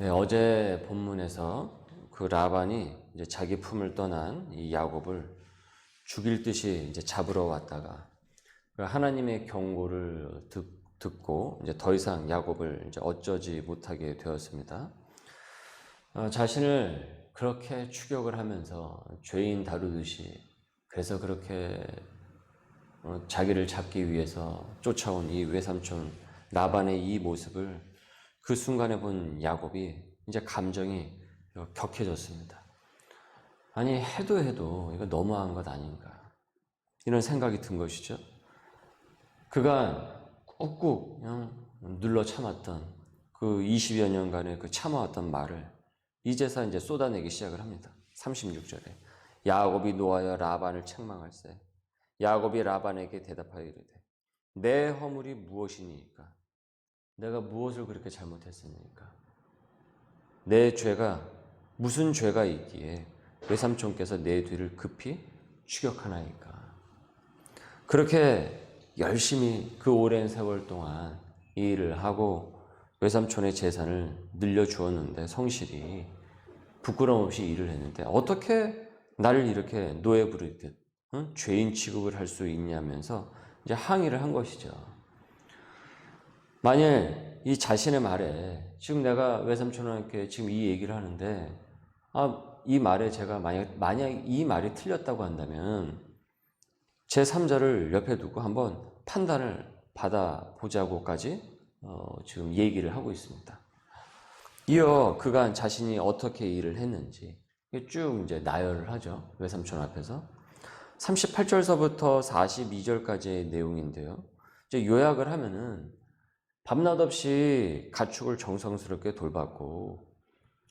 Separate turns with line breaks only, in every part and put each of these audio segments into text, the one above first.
네, 어제 본문에서 그 라반이 이제 자기 품을 떠난 이 야곱을 죽일 듯이 이제 잡으러 왔다가 하나님의 경고를 듣고 이제 더 이상 야곱을 이제 어쩌지 못하게 되었습니다. 자신을 그렇게 추격을 하면서 죄인 다루듯이 그래서 그렇게 자기를 잡기 위해서 쫓아온 이 외삼촌 라반의 이 모습을 그 순간에 본 야곱이 이제 감정이 격해졌습니다. 아니 해도 이거 너무한 것 아닌가 이런 생각이 든 것이죠. 그가 꾹꾹 그냥 눌러 참았던 그 20여 년간의 그 참아왔던 말을 이제서 이제 쏟아내기 시작을 합니다. 36절에 야곱이 노하여 라반을 책망할세. 야곱이 라반에게 대답하여 이르되 내 허물이 무엇이니까? 내가 무엇을 그렇게 잘못했습니까? 내 죄가 무슨 죄가 있기에 외삼촌께서 내 뒤를 급히 추격하나이까? 그렇게 열심히 그 오랜 세월 동안 이 일을 하고 외삼촌의 재산을 늘려주었는데 성실히 부끄러움 없이 일을 했는데 어떻게 나를 이렇게 노예 부르듯 죄인 취급을 할 수 있냐면서 이제 항의를 한 것이죠. 만일 이 자신의 말에 지금 내가 외삼촌한테 지금 이 얘기를 하는데 이 말에 제가 만약 이 말이 틀렸다고 한다면 제 3자를 옆에 두고 한번 판단을 받아보자고까지 지금 얘기를 하고 있습니다. 이어 그간 자신이 어떻게 일을 했는지 쭉 이제 나열을 하죠. 외삼촌 앞에서 38절서부터 42절까지의 내용인데요. 이제 요약을 하면은 밤낮 없이 가축을 정성스럽게 돌봤고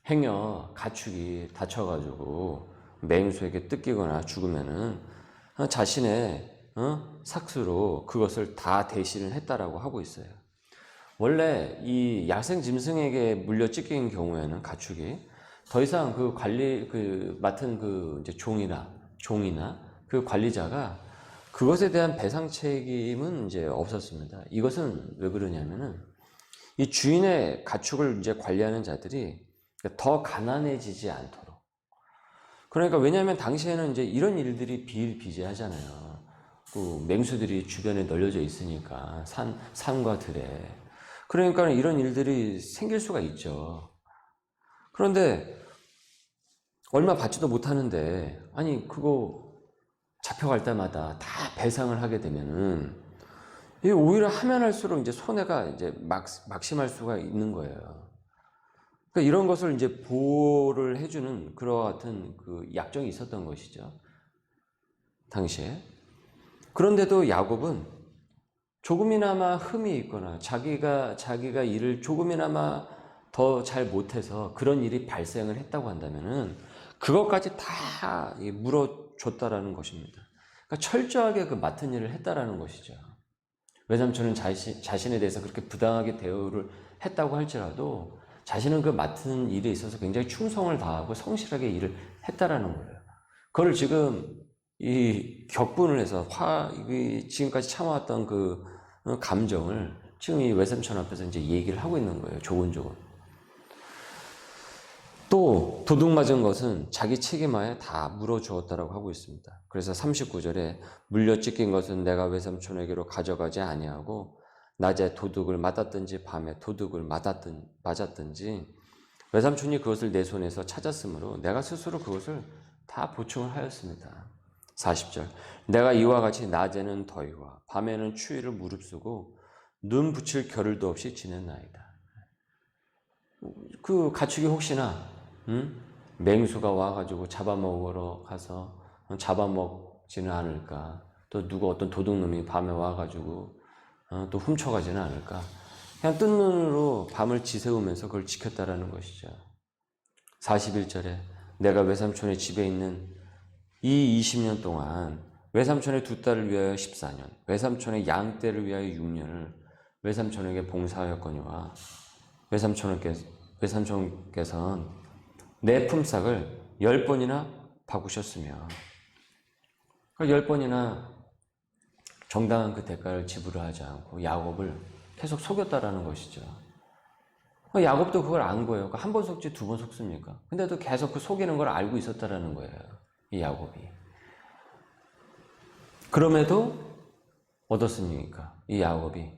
행여 가축이 다쳐가지고 맹수에게 뜯기거나 죽으면은 자신의 삭수로 그것을 다 대신을 했다라고 하고 있어요. 원래 이 야생 짐승에게 물려 찢긴 경우에는 가축이 더 이상 그 맡은 그 이제 종이나 그 관리자가 그것에 대한 배상 책임은 이제 없었습니다. 이것은 왜 그러냐면은 이 주인의 가축을 이제 관리하는 자들이 더 가난해지지 않도록. 그러니까 왜냐하면 당시에는 이제 이런 일들이 비일비재하잖아요. 그 맹수들이 주변에 널려져 있으니까 산과 들에. 그러니까 이런 일들이 생길 수가 있죠. 그런데 얼마 받지도 못하는데 아니 그거 잡혀갈 때마다 다 배상을 하게 되면은 오히려 하면 할수록 이제 손해가 이제 막심할 수가 있는 거예요. 그러니까 이런 것을 이제 보호를 해주는 그와 같은 그 약정이 있었던 것이죠. 당시에. 그런데도 야곱은 조금이나마 흠이 있거나 자기가 일을 조금이나마 더 잘 못해서 그런 일이 발생을 했다고 한다면은 그것까지 다 물어줬다라는 것입니다. 그러니까 철저하게 그 맡은 일을 했다라는 것이죠. 외삼촌은 자신에 대해서 그렇게 부당하게 대우를 했다고 할지라도 자신은 그 맡은 일에 있어서 굉장히 충성을 다하고 성실하게 일을 했다라는 거예요. 그걸 지금 이 격분을 해서 지금까지 참아왔던 그 감정을 지금 이 외삼촌 앞에서 이제 얘기를 하고 있는 거예요. 조곤조곤. 또 도둑 맞은 것은 자기 책임하에 다 물어주었다라고 하고 있습니다. 그래서 39절에 물려 찢긴 것은 내가 외삼촌에게로 가져가지 아니하고 낮에 도둑을 맞았든지 밤에 도둑을 맞았든지 외삼촌이 그것을 내 손에서 찾았으므로 내가 스스로 그것을 다 보충을 하였습니다. 40절 내가 이와 같이 낮에는 더위와 밤에는 추위를 무릅쓰고 눈 붙일 겨를도 없이 지냈나이다. 그 가축이 혹시나 맹수가 와가지고 잡아먹으러 가서 잡아먹지는 않을까, 또 누가 어떤 도둑놈이 밤에 와가지고 또 훔쳐가지는 않을까, 그냥 뜬 눈으로 밤을 지새우면서 그걸 지켰다라는 것이죠. 41절에 내가 외삼촌의 집에 있는 이 20년 동안 외삼촌의 두 딸을 위하여 14년, 외삼촌의 양떼를 위하여 6년을 외삼촌에게 봉사하였거니와 외삼촌께서는 내 품삯을 10번이나 바꾸셨으며 10번이나 정당한 그 대가를 지불하지 않고 야곱을 계속 속였다라는 것이죠. 야곱도 그걸 안 거예요. 한 번 속지 두 번 속습니까? 근데도 계속 그 속이는 걸 알고 있었다라는 거예요. 이 야곱이. 그럼에도 얻었습니까? 이 야곱이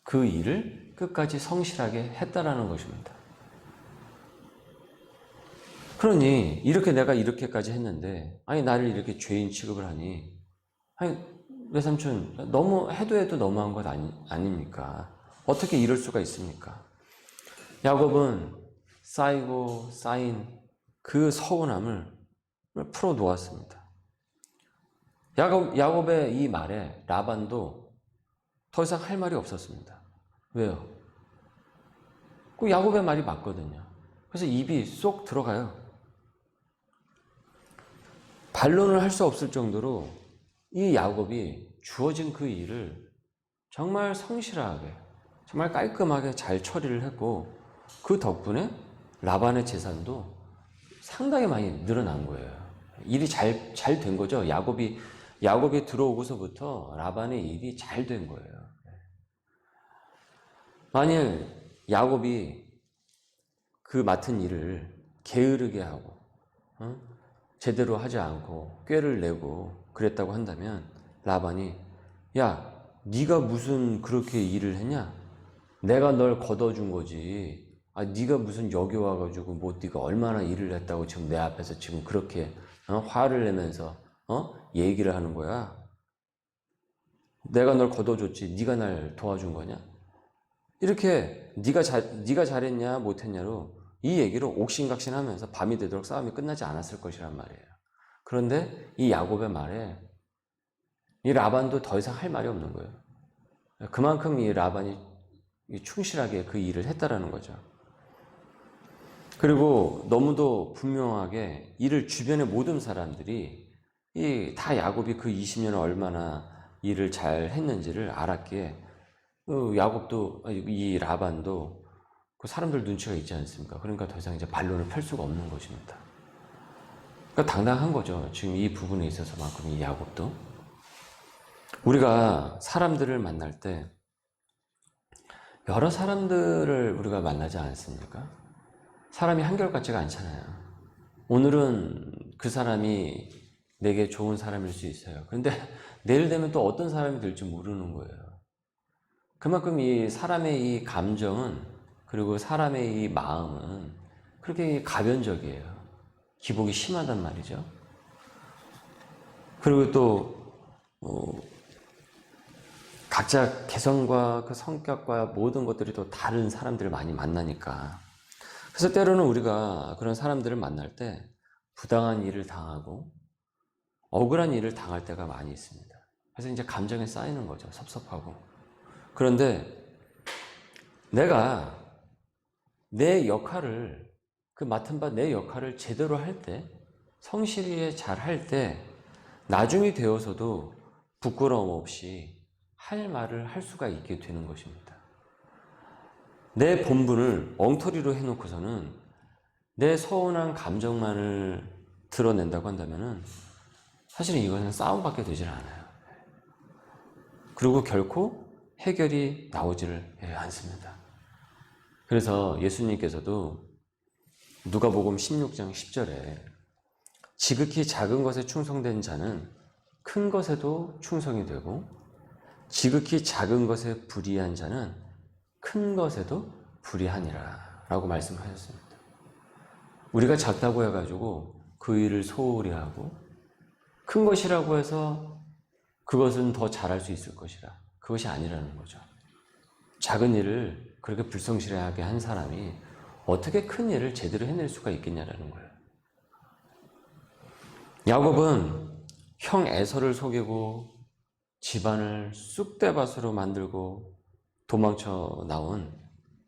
그 일을 끝까지 성실하게 했다라는 것입니다. 그러니 이렇게 내가 이렇게까지 했는데 아니 나를 이렇게 죄인 취급을 하니 아니 외삼촌 너무 해도 너무한 것 아닙니까? 어떻게 이럴 수가 있습니까? 야곱은 쌓이고 쌓인 그 서운함을 풀어 놓았습니다. 야곱의 이 말에 라반도 더 이상 할 말이 없었습니다. 왜요? 그 야곱의 말이 맞거든요. 그래서 입이 쏙 들어가요. 반론을 할 수 없을 정도로 이 야곱이 주어진 그 일을 정말 성실하게, 정말 깔끔하게 잘 처리를 했고 그 덕분에 라반의 재산도 상당히 많이 늘어난 거예요. 일이 잘 된 거죠. 야곱이 들어오고서부터 라반의 일이 잘 된 거예요. 만일 야곱이 그 맡은 일을 게으르게 하고 제대로 하지 않고 꾀를 내고 그랬다고 한다면 라반이 야 네가 무슨 그렇게 일을 했냐? 내가 널 걷어준 거지. 네가 무슨 여기 와가지고 뭐 네가 얼마나 일을 했다고 지금 내 앞에서 지금 그렇게 화를 내면서 얘기를 하는 거야. 내가 널 걷어줬지. 네가 날 도와준 거냐? 이렇게 네가 잘했냐 못했냐로 이 얘기로 옥신각신하면서 밤이 되도록 싸움이 끝나지 않았을 것이란 말이에요. 그런데 이 야곱의 말에 이 라반도 더 이상 할 말이 없는 거예요. 그만큼 이 라반이 충실하게 그 일을 했다라는 거죠. 그리고 너무도 분명하게 이를 주변의 모든 사람들이 다 야곱이 그 20년을 얼마나 일을 잘 했는지를 알았기에 야곱도 이 라반도 그 사람들 눈치가 있지 않습니까? 그러니까 더 이상 이제 반론을 펼 수가 없는 것입니다. 그러니까 당당한 거죠. 지금 이 부분에 있어서만큼 이 야곱도 우리가 사람들을 만날 때 여러 사람들을 우리가 만나지 않습니까? 사람이 한결같지가 않잖아요. 오늘은 그 사람이 내게 좋은 사람일 수 있어요. 그런데 내일 되면 또 어떤 사람이 될지 모르는 거예요. 그만큼 이 사람의 이 감정은 그리고 사람의 이 마음은 그렇게 가변적이에요. 기복이 심하단 말이죠. 그리고 또 각자 개성과 그 성격과 모든 것들이 또 다른 사람들을 많이 만나니까 그래서 때로는 우리가 그런 사람들을 만날 때 부당한 일을 당하고 억울한 일을 당할 때가 많이 있습니다. 그래서 이제 감정이 쌓이는 거죠. 섭섭하고. 그런데 내가 내 역할을 그 맡은 바 내 역할을 제대로 할 때 성실히 잘 할 때 나중이 되어서도 부끄러움 없이 할 말을 할 수가 있게 되는 것입니다. 내 본분을 엉터리로 해놓고서는 내 서운한 감정만을 드러낸다고 한다면 사실은 이것은 싸움밖에 되질 않아요. 그리고 결코 해결이 나오지를 않습니다. 그래서 예수님께서도 누가복음 16장 10절에 지극히 작은 것에 충성된 자는 큰 것에도 충성이 되고 지극히 작은 것에 불의한 자는 큰 것에도 불의하니라 라고 말씀하셨습니다. 우리가 작다고 해가지고 그 일을 소홀히 하고 큰 것이라고 해서 그것은 더 잘할 수 있을 것이라 그것이 아니라는 거죠. 작은 일을 그렇게 불성실하게 한 사람이 어떻게 큰 일을 제대로 해낼 수가 있겠냐라는 거예요. 야곱은 형 에서를 속이고 집안을 쑥대밭으로 만들고 도망쳐 나온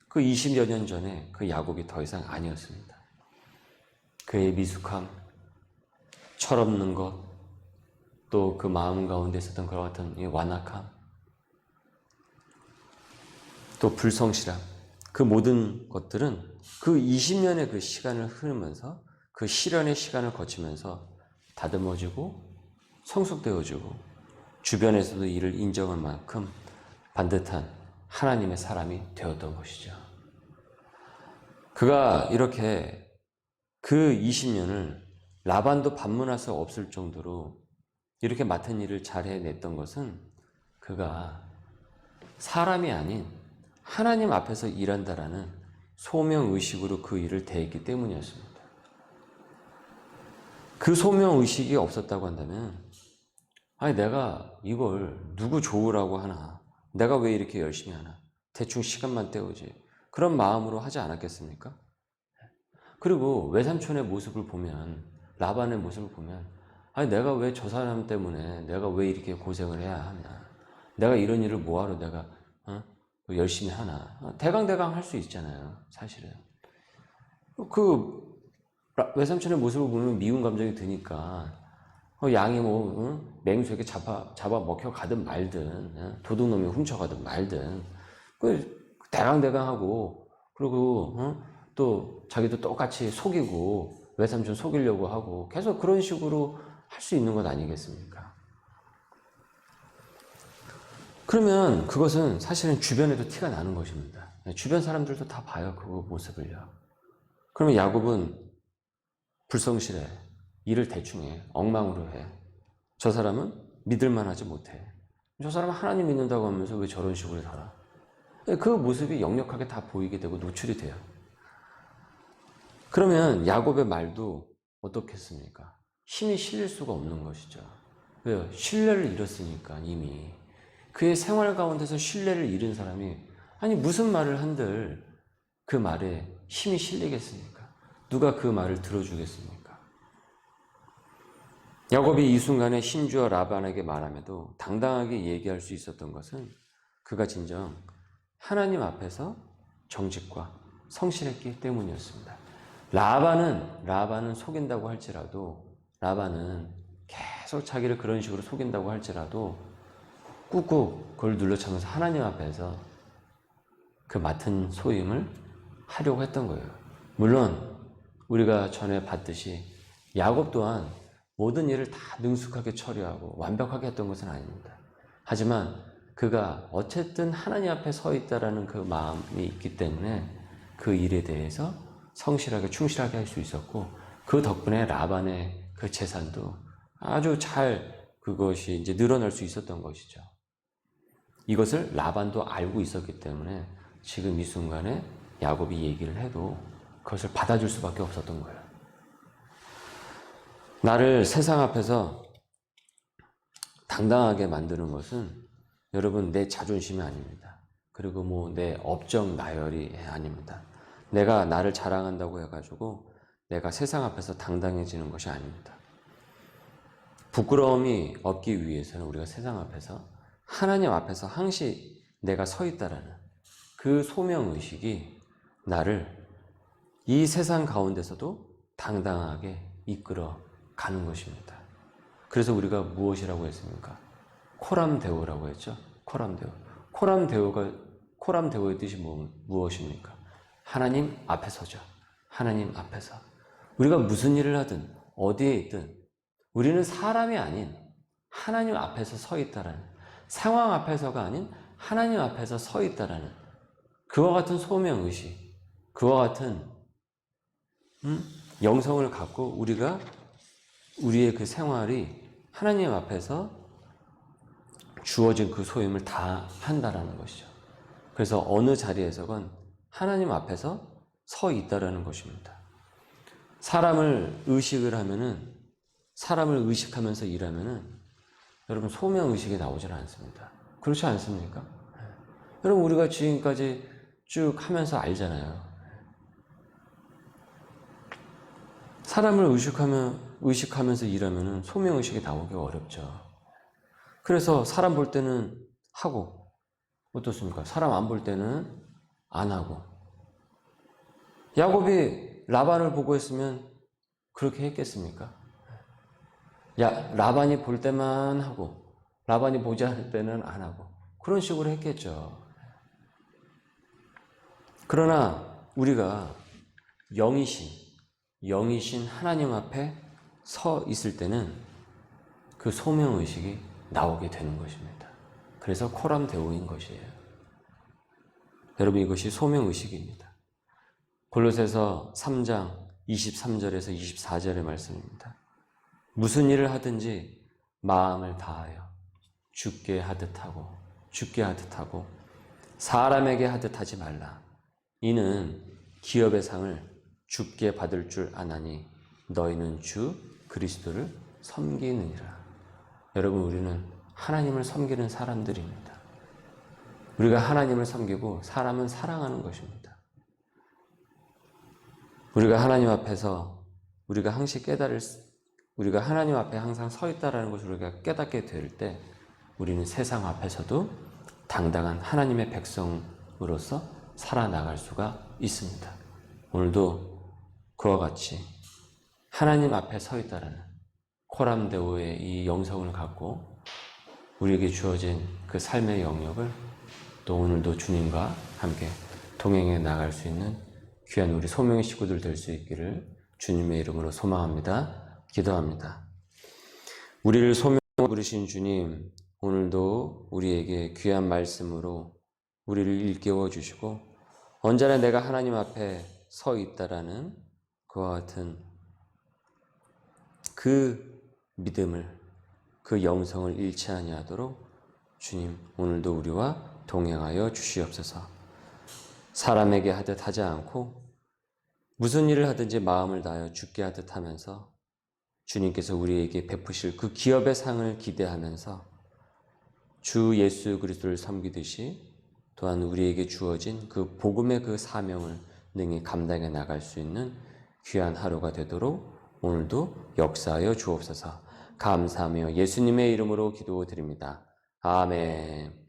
그 20여 년 전에 그 야곱이 더 이상 아니었습니다. 그의 미숙함, 철없는 것, 또 그 마음 가운데 있었던 그와 같은 이 완악함, 또 불성실함, 그 모든 것들은 그 20년의 그 시간을 흐르면서 그 시련의 시간을 거치면서 다듬어지고 성숙되어지고 주변에서도 이를 인정할 만큼 반듯한 하나님의 사람이 되었던 것이죠. 그가 이렇게 그 20년을 라반도 반문할 수 없을 정도로 이렇게 맡은 일을 잘 해냈던 것은 그가 사람이 아닌 하나님 앞에서 일한다라는 소명의식으로 그 일을 대했기 때문이었습니다. 그 소명의식이 없었다고 한다면 아니 내가 이걸 누구 좋으라고 하나, 내가 왜 이렇게 열심히 하나, 대충 시간만 때우지, 그런 마음으로 하지 않았겠습니까? 그리고 외삼촌의 모습을 보면, 라반의 모습을 보면 아니 내가 왜 저 사람 때문에 내가 왜 이렇게 고생을 해야 하나, 내가 이런 일을 뭐하러 내가 열심히 하나, 대강대강 할 수 있잖아요. 사실은 그 외삼촌의 모습을 보면 미운 감정이 드니까 양이 맹수에게 잡아 먹혀 가든 말든, 도둑놈이 훔쳐가든 말든, 대강대강하고, 그리고 또 자기도 똑같이 속이고 외삼촌 속이려고 하고 계속 그런 식으로 할 수 있는 것 아니겠습니까? 그러면 그것은 사실은 주변에도 티가 나는 것입니다. 주변 사람들도 다 봐요, 그 모습을요. 그러면 야곱은 불성실해, 일을 대충 해, 엉망으로 해. 저 사람은 믿을만하지 못해. 저 사람은 하나님 믿는다고 하면서 왜 저런 식으로 살아? 그 모습이 역력하게 다 보이게 되고 노출이 돼요. 그러면 야곱의 말도 어떻겠습니까? 힘이 실릴 수가 없는 것이죠. 왜요? 신뢰를 잃었으니까 이미. 그의 생활 가운데서 신뢰를 잃은 사람이 아니 무슨 말을 한들 그 말에 힘이 실리겠습니까? 누가 그 말을 들어주겠습니까? 야곱이 이 순간에 심주어 라반에게 말함에도 당당하게 얘기할 수 있었던 것은 그가 진정 하나님 앞에서 정직과 성실했기 때문이었습니다. 라반은 속인다고 할지라도, 라반은 계속 자기를 그런 식으로 속인다고 할지라도 꾹꾹 그걸 눌러차면서 하나님 앞에서 그 맡은 소임을 하려고 했던 거예요. 물론 우리가 전에 봤듯이 야곱 또한 모든 일을 다 능숙하게 처리하고 완벽하게 했던 것은 아닙니다. 하지만 그가 어쨌든 하나님 앞에 서 있다라는 그 마음이 있기 때문에 그 일에 대해서 성실하게 충실하게 할 수 있었고, 그 덕분에 라반의 그 재산도 아주 잘 그것이 이제 늘어날 수 있었던 것이죠. 이것을 라반도 알고 있었기 때문에 지금 이 순간에 야곱이 얘기를 해도 그것을 받아줄 수밖에 없었던 거예요. 나를 세상 앞에서 당당하게 만드는 것은 여러분 내 자존심이 아닙니다. 그리고 뭐 내 업적 나열이 아닙니다. 내가 나를 자랑한다고 해가지고 내가 세상 앞에서 당당해지는 것이 아닙니다. 부끄러움이 없기 위해서는 우리가 세상 앞에서 하나님 앞에서 항시 내가 서 있다라는 그 소명의식이 나를 이 세상 가운데서도 당당하게 이끌어 가는 것입니다. 그래서 우리가 무엇이라고 했습니까? 코람데오라고 했죠. 코람데오의 뜻이 무엇입니까? 하나님 앞에 서죠. 하나님 앞에서. 우리가 무슨 일을 하든 어디에 있든 우리는 사람이 아닌 하나님 앞에서 서 있다라는, 상황 앞에서가 아닌 하나님 앞에서 서 있다라는 그와 같은 소명의식, 그와 같은 영성을 갖고 우리가 우리의 그 생활이 하나님 앞에서 주어진 그 소임을 다 한다라는 것이죠. 그래서 어느 자리에서건 하나님 앞에서 서 있다라는 것입니다. 사람을 의식하면서 일하면은 여러분 소명의식이 나오질 않습니다. 그렇지 않습니까? 여러분 우리가 지금까지 쭉 하면서 알잖아요. 사람을 의식하면서 일하면은 소명의식이 나오기 어렵죠. 그래서 사람 볼 때는 하고, 어떻습니까? 사람 안 볼 때는 안 하고. 야곱이 라반을 보고 했으면 그렇게 했겠습니까? 라반이 볼 때만 하고, 라반이 보지 않을 때는 안 하고, 그런 식으로 했겠죠. 그러나 우리가 영이신 하나님 앞에 서 있을 때는 그 소명의식이 나오게 되는 것입니다. 그래서 코람데오인 것이에요. 여러분 이것이 소명의식입니다. 골로새서 3장 23절에서 24절의 말씀입니다. 무슨 일을 하든지 마음을 다하여 주께 하듯 하고 사람에게 하듯 하지 말라. 이는 기업의 상을 주께 받을 줄 아나니 너희는 주 그리스도를 섬기느니라. 여러분, 우리는 하나님을 섬기는 사람들입니다. 우리가 하나님을 섬기고 사람은 사랑하는 것입니다. 우리가 하나님 앞에서 우리가 하나님 앞에 항상 서 있다라는 것을 우리가 깨닫게 될 때 우리는 세상 앞에서도 당당한 하나님의 백성으로서 살아나갈 수가 있습니다. 오늘도 그와 같이 하나님 앞에 서 있다라는 코람데오의 이 영성을 갖고 우리에게 주어진 그 삶의 영역을 또 오늘도 주님과 함께 동행해 나갈 수 있는 귀한 우리 소명의 식구들 될 수 있기를 주님의 이름으로 소망합니다. 기도합니다. 우리를 소명으로 부르신 주님, 오늘도 우리에게 귀한 말씀으로 우리를 일깨워 주시고 언제나 내가 하나님 앞에 서 있다라는 그와 같은 그 믿음을, 그 영성을 잃지 아니하도록 주님, 오늘도 우리와 동행하여 주시옵소서. 사람에게 하듯 하지 않고 무슨 일을 하든지 마음을 다하여 주께 하듯 하면서 주님께서 우리에게 베푸실 그 기업의 상을 기대하면서 주 예수 그리스도를 섬기듯이 또한 우리에게 주어진 그 복음의 그 사명을 능히 감당해 나갈 수 있는 귀한 하루가 되도록 오늘도 역사하여 주옵소서. 감사하며 예수님의 이름으로 기도드립니다. 아멘.